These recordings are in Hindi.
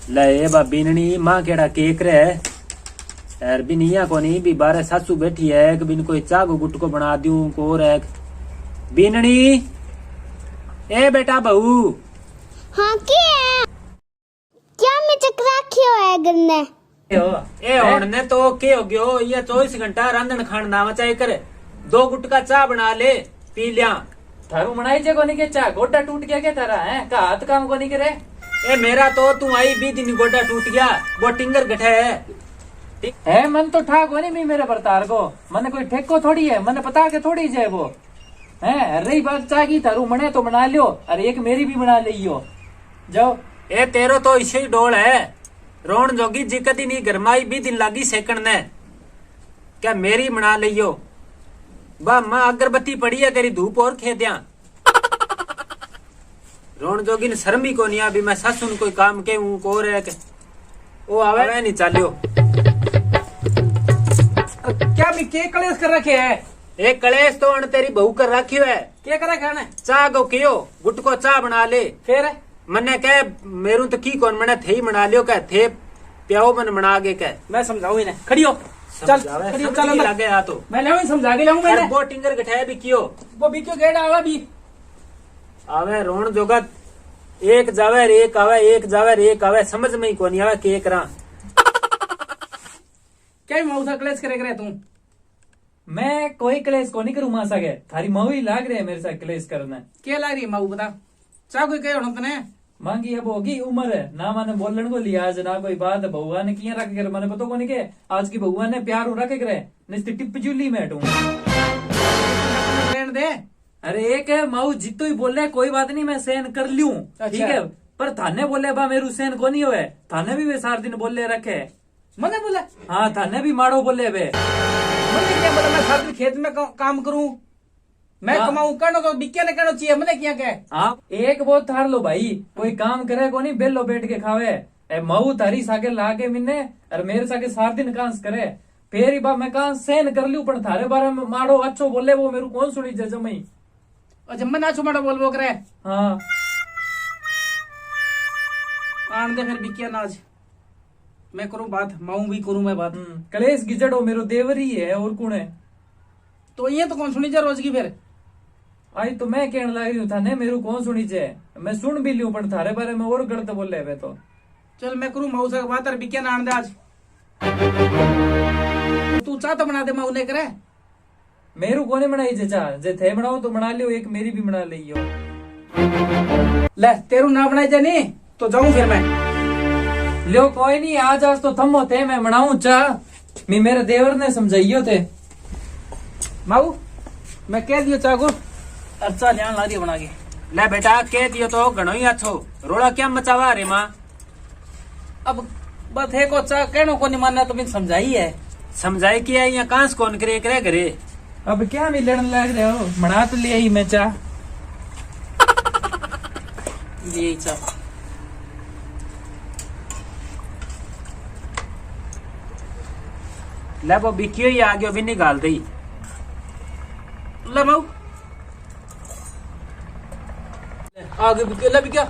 ले बा बीननी माँ केड़ा केक रे यार बिनिया को नहीं भी बारे सासू बैठी है कि बिन कोई चाह को गुट को बना दूं को रे बीननी ए बेटा बहू। हाँ क्या मैं चक्रा क्यों है गन्ने ए होने तो के हो गयो ये 24 घंटा रांधन खान ना मचाए करे 2 गुट का चाह बना ले पी लिया। थारू बनाई जे कोनी के चा गोटा टूट गया क्या तारा है का हाथ काम कोनी करे। ए मेरा तो तू आई 20 दिन गोटा टूट गया वो टिंगर गठे है मन तो ठा कोनी भी मेरे बरतार को मन कोई ठेको थोड़ी है मन पता के थोड़ी जे वो है रही बात चा की थारू मने तो बना लियो और एक मेरी भी बना लियो जाओ। ए तेरो तो इसे ही डोल है रोन जोगी जिकती नहीं गरमाई 20 दिन लागी सेकंड ने क्या मेरी बना लियो बा मां अगरबत्ती पड़ी है तेरी धूप और खेत्या रोन जोगी ने शर्म ही को नहीं अभी मैं सासू कोई काम के हूं को रे के ओ आवे नहीं चालियो। क्या भी के कलेश कर रखे है एक कलेश तो अन तेरी बहू कर रखियो है क्या करे खाने चाह को कियो गुट को चाह बना ले फिर मने कह मेरू तो की कौन मने थे ही बना लियो कह थे प्याओ मन बना के कह मैं समझाऊ इन्हें खड़ी हो चल खड़ी हो चल लगे आ तो मैं लाऊं समझा के लाऊं मैंने वो टिंगर गठाया भी कियो वो भी क्यों गेड़ा आवा भी आवे रोन जोगा एक जावे एक आवे एक जावे एक आवे समझ में ही कोनी आवे के करा क्या मऊसा क्लेश करे करे तू मैं कोई क्लेश को नहीं करूँ मां सके थारी मऊ ही लाग रही है मेरे साथ क्लेश करना क्या लाग रही है मऊ बता चाह कोई कहे तने मांगी अब होगी उम्र है ना माने बोलन को लिहाज ना कोई बात बहुआ ने किया रख कर मैंने पता को नहीं के आज की बहुआ ने प्यार रखे करे निस्ती टिप जुली में हटू दे अरे एक है मऊ जितो ही बोले कोई बात नहीं मैं सहन कर लूं ठीक है पर थाने बोले बा मेरू सहन को नहीं हुए थाने भी वे 4 दिन बोले रखे मैंने बोला हाँ थाने भी मारो बोले वे मैंने क्या बोला मैं 7 दिन खेत में काम करूं मैं कमाऊं करना तो बिक्या ने करना चाहिए मैंने क्या कहे आप एक बहुत थार लो भाई कोई काम करे को नहीं बेलो बैठ के खावे मऊ थारी साके लाके मिने और मेरे साके 4 दिन कांस करे फिर ही बा मैं कहा सहन कर लू पर थारे बारे में मारो अच्छो बोले वो मेरू कौन सुनी जमई जम्मे नाचो मारो बोल वो करे हाँ आन दे फिर बिक्या नाच मैं करूं बात माऊ भी करूं मैं बात कलेश गिजड़ो मेरो देवरी है और कौन है तो ये तो कौन सुनी जा रोज की फिर आई तो मैं कहने लग रही हूँ थाने मेरू कौन सुनी जे मैं सुन भी लूं पर थारे बारे में और गलत बोले वे तो चल मैं करूं माऊ से बात और बिक्या नान दे आज तू चाह तो बना दे माऊ ने करे मेरू कोने बनाई जे चाह जे थे बनाओ तो बना लियो एक मेरी भी बना लियो ले तेरू ना बनाई जे नहीं तो जाऊं फिर मैं लियो कोई नहीं आज आज तो थमो थे मैं बनाऊं चाह मी मेरे देवर ने समझाइयो थे माऊ मैं कह दियो चाह को अच्छा ध्यान ला दियो बना के ले बेटा कह दियो तो घणो ही अच्छो रोड़ा क्या मचावा रे मां अब बस है को चाह कहनो को नहीं मानना तो मैं समझाई है समझाई किया यहाँ कांस कौन करे करे घरे अब क्या भी लड़न लग रहे हो बना तो लिया ही मैं चाह यही चाह ले वो बिकियो ही आगे भी निकाल दी ले माऊ आगे बिकियो ले बिकिया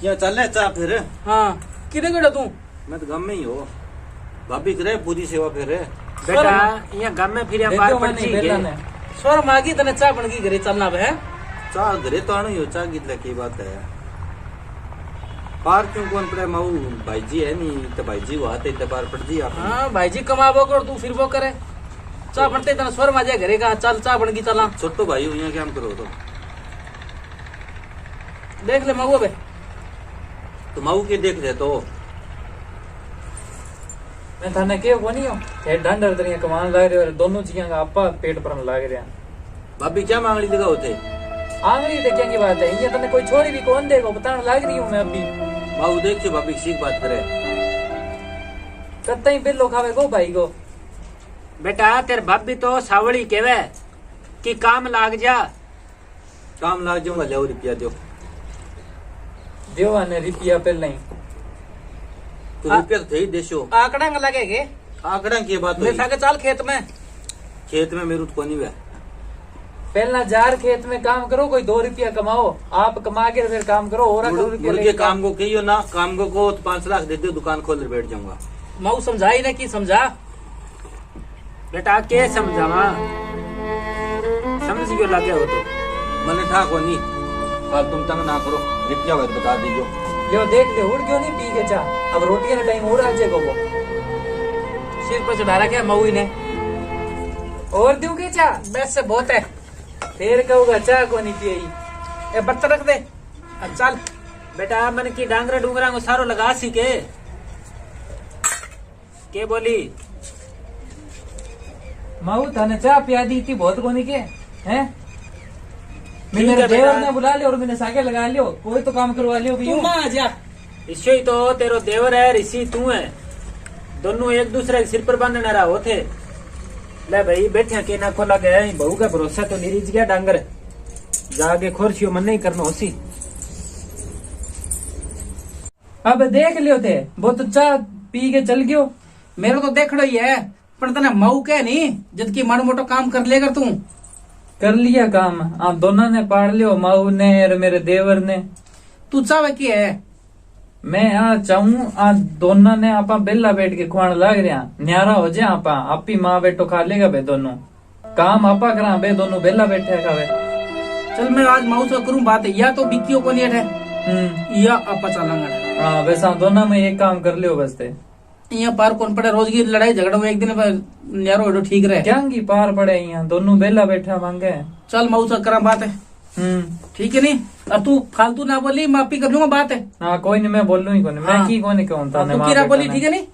क्या चल रहा है चाह फिर हाँ किधर गया तू मैं तो गाँव में ही हो भाभी करे पूरी सेवा फिर बेटा यहाँ गाँव में फिर बार पड़ची है स्वर मागी तने चाह बन गई घरे चलना है चाह घरे तो आना ही हो चाह की की बात है पार क्यों कौन पड़े माऊ भाई जी है नहीं तो भाई जी वो आते इतने पार पड़ जी आप हाँ भाई जी कमाबो कर तू फिर वो करे चाह बनते तने स्वर माजे घरे का चल चाह बन गई चला छोटो भाई हो यहाँ क्या हम करो तो देख ले माऊ बे तो माऊ के देख दे तो मैं थाने के वो नहीं हो हे डंडर तरिया कमान लाग रहे हो दोनों चीज़ों का आपा पेट पर लाग रहे हैं भाभी क्या मांगली जगह होते आंगली देखने की बात है ये तने कोई छोरी भी कौन देगा बताने लाग रही हूँ मैं अभी माऊ देख के भाभी सीख बात करे कत्ता ही बिल्लो खावे गो भाई को बेटा तेरे भाभी तो सावड़ी केवे कि काम लाग जा काम लाग जाऊंगा ले रुपया दो देवा ने रिपिया पहले ही तो रुपया तो थे ही देशो आंकड़ा लगे के आंकड़ा की बात मैं साके चाल खेत में खेत में मेरू तो कोनी वे पहला जार खेत में काम करो, कोई 2 रुपया कमाओ, आप कमा के फिर काम करो। और मुर्गे काम को कहियो ना, काम को तो 5 लाख दे दो, दुकान खोल बैठ जाऊंगा। मऊ समझाई ना कि समझा बेटा के समझावा, समझ गयो लगे हो तो मैंने ठा को नहीं, अब तुम तंग ना करो, गिर क्या बता दीजिए। यो देख ले उड़ क्यों नहीं पी के चा, अब रोटी का टाइम हो रहा है वो सिर पर चढ़ा रखा है मऊ ने। और दूं के चा, बस से बहुत है, फिर कहूँगा चाह को नहीं पिए। ए बर्तन रख दे, अब चल बेटा मन की डांगरा डूंगरा को सारो लगा सी के बोली मऊ थाने चाह पिया दी थी बहुत कोनी के हैं। ठीक मेरे है देवर बेटा। ने बुला लियो और मैंने साके लगा लियो, कोई तो काम करवा लियो भी। तू मां जा, इसी ही तो तेरो देवर है, ऋषि तू है, दोनों एक दूसरे के सिर पर बांधने रहा होते। ले भाई बैठे के ना खोला गया, बहू का भरोसा तो निरीज गया डांगर, जाके खोरसियो मन नहीं करना होसी। अब देख लियो थे वो तो चाह पी के चल गयो। मेरे तो देख लो ही है, पर तना मऊ के नहीं, जबकि माड़ो मोटो काम कर लेगा तू। कर लिया काम, आप दोनों ने पाड़ लियो, माऊ ने और मेरे देवर ने। तू चावे की है? मैं आ चाहूं आ दोनों ने आपा बेला बैठ के खुआन लग रहा, न्यारा हो जाए आपा, आपी माँ बेटो खा लेगा बे दोनों, काम आपा करा बे दोनों बेला बैठे खावे। चल मैं आज मऊ से करूं बात, या तो बिक्कियों को नहीं है या आपा चलांगा। हाँ वैसा दोनों में एक काम कर लियो बस ते। यहाँ पार कौन पड़े, रोज की लड़ाई झगड़ा में एक दिन न्यारो एडो ठीक रहे। क्या की पार पड़े यहाँ, दोनों बेला बैठा मांगे। चल मऊ से करा बात है, ठीक है नहीं, और तू फालतू ना बोली, माफी कर लूंगा बात है। हाँ कोई नहीं, मैं बोलूँ ही कोई नहीं, मैं हाँ। की कोनी कहूँ तू की ना बोली, ठीक है नहीं।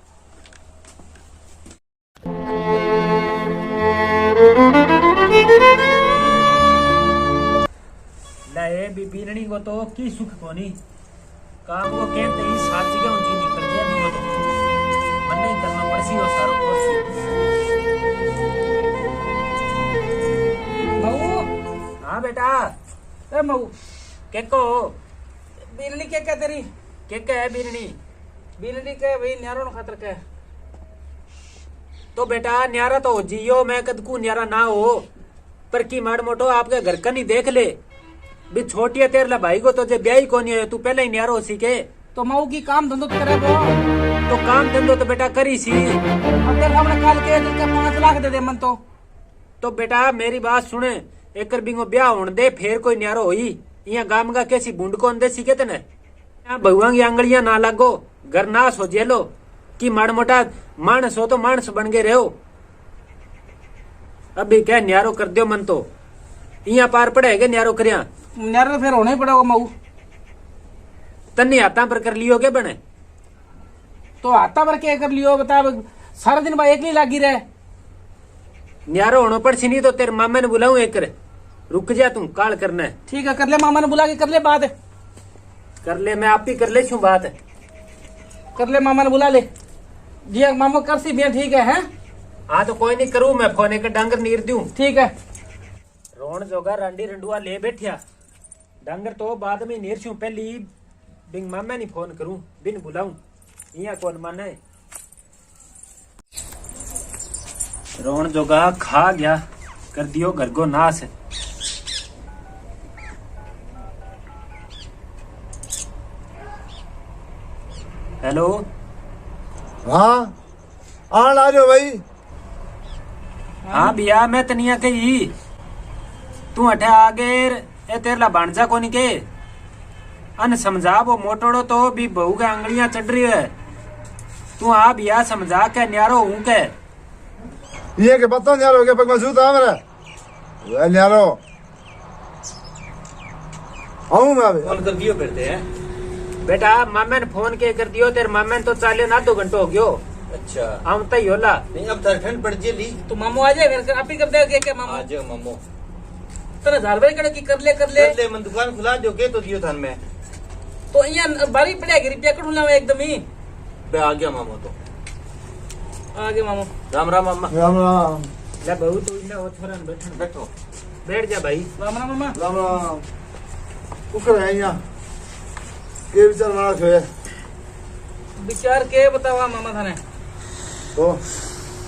ले बीरणी को तो की सुख कोनी, काम को कहते ही साथ जगह ऊंची निकल गया, नहीं हो तो मन नहीं करना पड़सी हो सारो कोसी। मऊ, हाँ बेटा, ए मऊ, के को बिजली क्या क्या तेरी? के है बीरणी? बिजली के भाई न्यारो न खातर के। तो बेटा न्यारा तो हो जियो, मैं कदकू न्यारा ना हो, पर की माड़ मोटो आपके घर का नहीं देख ले भी छोटी है तेरे भाई को तो जे ब्याही को नहीं है, तू पहले ही न्यारो हो सी के। तो मऊ की काम धंधो तो करे वो, तो काम धंधो तो बेटा करी सी। अब तेरे हमने काल के दिल के 5 लाख दे दे मन तो बेटा मेरी बात सुने, एक बिंगो ब्याह होने दे, फिर कोई न्यारो होई। यहाँ गाम का कैसी बूंद को अंदे सीखे तेने, यहाँ भगवान की आंगलियां ना लागो, घर नाश हो जेलो कि माड़ मोटा मानस हो तो मानस बन गए रहो। अभी क्या न्यारो कर दियो मन तो, यहाँ पार पड़ेगा न्यारो करिया, न्यारो फिर होना ही पड़ेगा मऊ। तन्नी हाथा पर कर लियो के बने, तो आता पर क्या कर लियो बता, सारा दिन भाई एक नहीं लागी रहे। न्यारो होनो पड़ सी, नहीं तो तेरे मामा ने बुलाऊं एक कर, रुक जा तू काल करना है। ठीक है कर ले, मामा ने बुला के कर ले बात, कर ले, मैं आप ही कर ले छू बात, कर ले, मामा ने बुला ले जी, मामा कर सी बिया, ठीक है हैं? हाँ तो कोई नहीं करूँ मैं फोन, एक डांगर नीर दूं, ठीक है। रोन जोगा रंडी रंडुआ ले बैठिया, डांगर तो बाद में नीर छू, पहली बिंग मामा नहीं फोन करूं, बिन बुलाऊं, यहाँ कौन माने। रोन जोगा खा गया, कर दियो घर को नाश। हेलो, हाँ आन आ जाओ भाई। हाँ भैया मैं तनिया कही, तू अठे आगे ए तेरला भाणजा कोनी के अन समझा, वो मोटोड़ो तो भी बहू के आंगलियां चढ़ रही है, तू आ भैया समझा के न्यारो हूं के। ये के पता न्यारो के पग मजूद आ मेरा वे न्यारो आऊं मैं अभी। फोन कर दियो करते हैं। बेटा मामे ने फोन के कर दियो, तेरे मामे ने तो चाले ना 2 घंटे हो गयो। अच्छा हम तय होला नहीं, अब तार ठंड पड़ जेली, तो मामू आ जाए, फिर आप ही कर दे क्या मामू? आ जाओ मामो, तेरा हजार रुपए कड़े की कर ले कर ले, मन दुकान खुला दो के तो दियो थान में। तो यहाँ बारी पड़ेगी, रुपया कट ला एकदम ही। बे आ गया मामो, तो आगे मामू, राम राम मामा। राम राम ले बहू तो इना हो छोरा बैठन, बैठो, बैठ जा भाई। राम राम मामा। राम राम कुकर है यहाँ के विचार मारा खोए विचार के बतावा मामा थाने, तो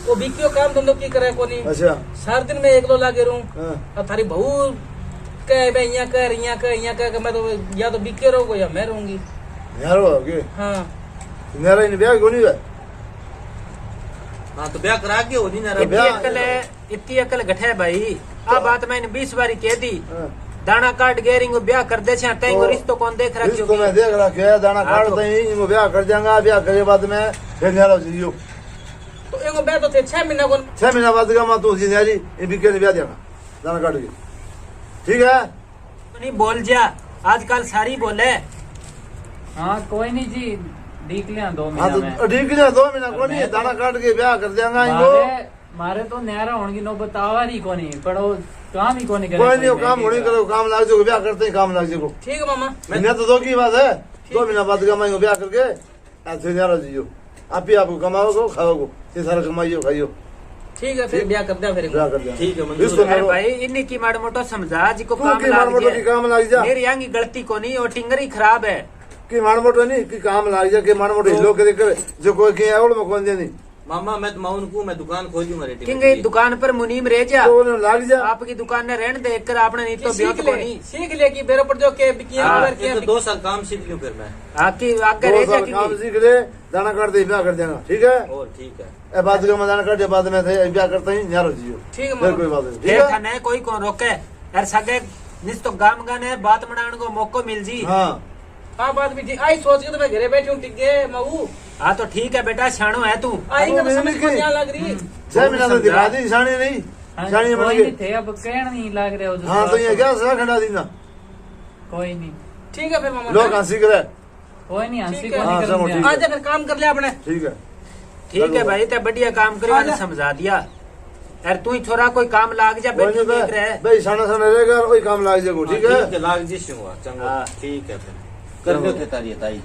वो बिकियो काम धंधो की करे कोनी। अच्छा सार दिन में एकलो लागे रहूं हाँ। अब थारी बहू कह बे यहाँ कह मैं तो या तो बिके रहोगे या मैं रहूंगी। न्यारो हो के हाँ न्यारा इन ब्याह क्यों नहीं हुआ? हाँ तो ब्याह करा के हो नहीं ना इतनी अकल घटे भाई। आ बात मैंने 20 बारी कह दी। हाँ। दाना काट गेरिंग ब्याह कर दे छे तई रिश्तो कौन देख रखियो इसको मैं देख रखा है दाना हाँ, काट तो- दई इनको ब्याह कर देंगा ब्याह करे बाद में फिर न्यारा जियो तो एगो बैठ तो थे 6 महीना को 6 महीना बाद का मैं तू जी न्यारी ये बिके ने ब्याह देगा दाना काट के ठीक है। नहीं बोल जा आजकल सारी बोले। हाँ कोई नहीं जी देख लिया 2 हाँ महीना में। तो ठीक है 2 महीना को नहीं दाना काट के ब्याह कर देंगा इनको मारे तो न्यारा होने की नौबत आवारी को नहीं पर वो काम ही को नहीं करे कोई नहीं वो काम होने करो काम लाग जाओ ब्याह करते ही काम लाग जाओ ठीक है मामा। महीना तो 2 की बात है 2 महीना बाद का मैं ब्याह करके ऐसे न्यारा जियो आप ही आपको कमाओगे खाओगे ये सारा कमाइयो खाइयो ठीक है फिर ब्याह कर दिया फिर ब्याह कर देंगे ठीक है इसको मंजूर है। अरे करो। भाई इन्हीं की माड़ मोटो समझा जी को तू काम की माड़ लाग मोटो की गया। काम लाग जा मेरी यांगी गलती को नहीं और टिंगर ही खराब है। कि माड़ मोटो नहीं कि काम लाग जा कि माड़ मोटो हिलो करे करे जो कोई के आवड़ में कौन देनी मामा मैं तो माउन को मैं दुकान खोलूंगा रेडी किंगे दुकान पर मुनीम रह जा तो उन्हें लाग जा आपकी दुकान ने रहने देख कर आपने नहीं तो ब्याह सीख को ले नहीं सीख ले कि बेरो पर जो के बिकिया हाँ, उधर ये तो के 2 साल काम सीख लूं फिर मैं आपकी आगे 2 रह साल काम जा सीख ले दाना काट दे ब्याह कर देगा ठीक है। और ठीक है ए बाद का मैं दाना काट दे बाद में थे ब्याह करते ही न्यारो जियो ठीक है फिर मामा। कोई बात नहीं फिर ठीक है। थाने कोई कौन रोके यार सगे निस तो गाम गाने बात मनाने को मौको मिल जी। हाँ हाँ बात भी ठीक आई सोच के तो मैं घरे बैठी हूँ टिक गए मऊ हाँ तो ठीक है बेटा शानो है तू। आएंगे तो मैंने समझ को की- क्या लग रही 6 महीना तो दिखा दी निशानी नहीं हाँ, निशानी बन कोई गई नहीं थे अब कहना नहीं लग रहे हो जो हाँ तो ये क्या सर खड़ा दी ना कोई नहीं ठीक है फिर मामा। लोग हंसी करे कोई नहीं हंसी ठीक को है। हाँ, नहीं सब करने ठीक दिया। है। आजा फिर काम कर लिया अपने। ठीक है ठीक है भाई ते बढ़िया काम करियो आजा। ने समझा दिया यार तू ही थोड़ा कोई काम लाग जा कोई बैठी नहीं देख रहे भाई साना साना रहेगा और कोई काम लाग जाएगा ठीक है। लाग जी चंगा हाँ। ठीक है फिर कर दो तारी ताई